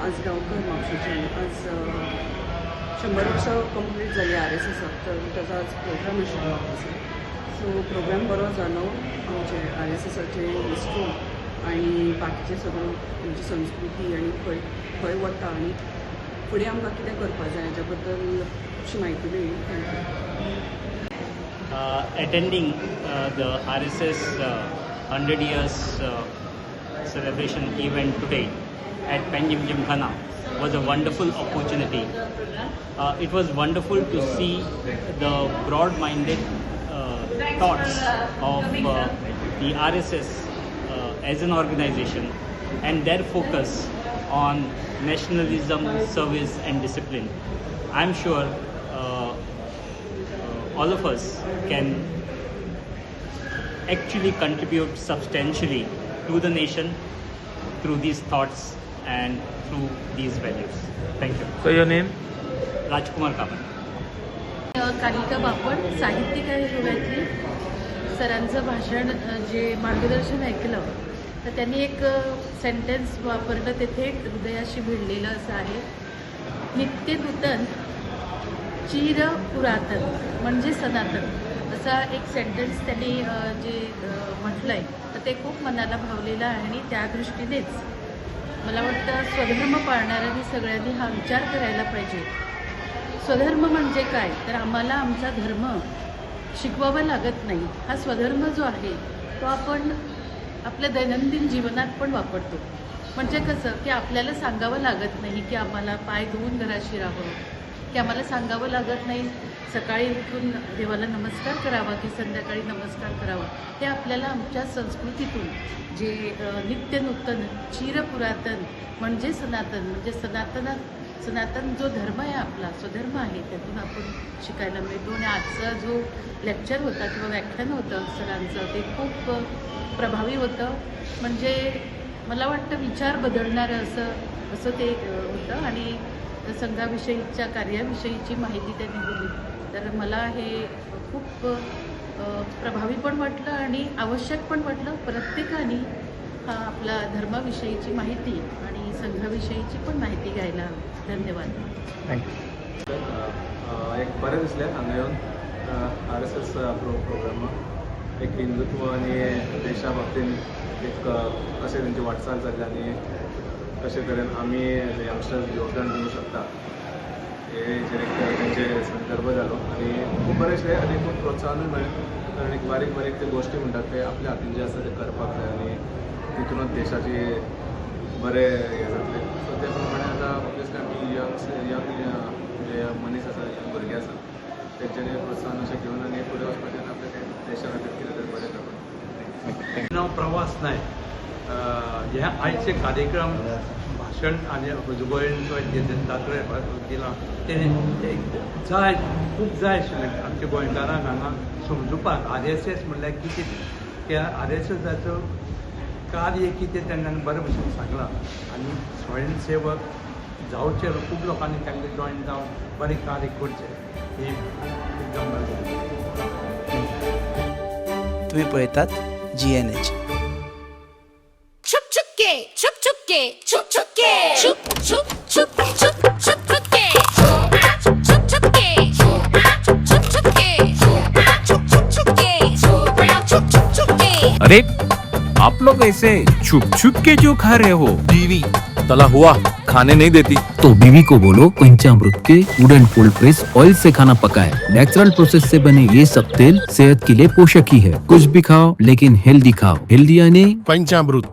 आज गांवकर म्हापशेच्यान आज 100 वर्सां कंप्लीट जाली RSSक, तर ताजो आज प्रोग्राम आशिल्लो सो प्रोग्राम बरो जालो. आमचे RSSचे हिस्ट्री आनी बाकीचे सगळो आमची संस्कृती आनी खंय खंय वता आनी फुडें आमकां कितें करपा जाय हाज्या बद्दल खुबशी म्हायती मेळ्ळी. Attending the RSS 100 years celebration event today at Panjim Gymkhana was a wonderful opportunity. It was wonderful to see the broad-minded thoughts of the RSS as an organization and their focus on nationalism, service and discipline. I'm sure all of us can actually contribute substantially to the nation through these thoughts and through these values. Thank you. So your name? Rajkumar Kamat. Kalika Bapat साहित्यिक आहे गोव्यातली. सरांचं भाषण जे मार्गदर्शन ऐकलं तर त्यांनी एक सेंटेन्स वापरलं, तेथे हृदयाशी भिडलेलं असं आहे. नित्य नूतन चिर पुरातन म्हणजे सनातन, असा एक सेंटेन्स त्यांनी जे म्हटलं आहे तर ते खूप मनाला भावलेलं आहे. आणि त्या दृष्टीनेच मला वाटतं स्वधर्म पाळणाऱ्यांनी सगळ्यांनी हा विचार करायला पाहिजे. स्वधर्म म्हणजे काय, तर आम्हाला आमचा धर्म शिकवावा लागत नाही. हा स्वधर्म जो आहे तो आपण आपल्या दैनंदिन जीवनात पण वापरतो. म्हणजे कसं की आपल्याला सांगावं लागत नाही की आम्हाला पाय धुवून घराशी राहावं, की आम्हाला सांगावं लागत नाही सकाळी उठून देवाला नमस्कार करावा की संध्याकाळी नमस्कार करावा. हे आपल्याला आमच्या संस्कृतीतून जे नित्य नूतन चिरपुरातन म्हणजे सनातन जो धर्म आहे आपला स्वधर्म आहे त्यातून आपण शिकायला मिळतो. आणि आजचा जो लेक्चर होता किंवा व्याख्यान होतं सरांचं ते खूप प्रभावी होतं. म्हणजे मला वाटतं विचार बदलणारं असं ते होतं. आणि संघाविषयीच्या कार्याविषयीची माहिती त्यांनी दिली, तर मला हे खूप प्रभावी पण वाटलं आणि आवश्यक पण वाटलं. प्रत्येकाने हा आपला धर्माविषयीची माहिती आणि संघाविषयीची पण माहिती घ्यायला हवी. धन्यवाद. थँक्यू. एक बरें दिसलें हांगा येवन RSS प्रोग्राम एक हिंदुत्व आनी देशा बाबतीन एक कशें तेंची वाटचाल जाल्ली आनी कशे तरेन आमी यंगस्टर्स योगदान दिवंक शकता हेजेर एक तेंचे संदर्भ जालो आनी खूब बरेंशें आनी खूब प्रोत्साहनूय मेळ्ळें. कारण एक बारीक बारीक ते गोश्टी म्हणटात ते आपल्या हातीन जे आसा ते करपाक जाय आनी तितूनच देशाची बरें हें जातलें. सो ते प्रमाणे आतां ऑब्वियसली आमी यंग जे मनीस आसा यंग भुरगे आसा तेंच्यांनी प्रोत्साहन अशें घेवन आनी फुडें वचपाचें आनी आपल्या देशा खातीर कितें तरी बरें करपाक. नाव प्रवास नायक. हे आयचे कार्यक्रम भाशण आनी गोंयन दिलां तें जाय खूब जाय आशिल्लें आमच्या गोंयकारांक हांगा समजुपाक. RSS म्हणल्यार कितें, त्या RSSाचो कार्य कितें तेंच्यांनी बरे भशेन सांगलां. आनी स्वयंसेवक जावचे खूब लोकांनी तांकां जॉयन जावन बरें कार्य करचें ही गंमत जाली. तुम्ही पळयतात GNH. अरे आप लोग ऐसे छुप छुप के जो खा रहे हो? बीवी तला हुआ खाने नहीं देती तो बीवी को बोलो पंचामृत के वुडन कोल्ड प्रेस ऑयल से खाना पकाए. नेचुरल प्रोसेस से बने ये सब तेल सेहत के लिए पोषक ही है. कुछ भी खाओ लेकिन हेल्दी खाओ. हेल्दी यानी पंचामृत.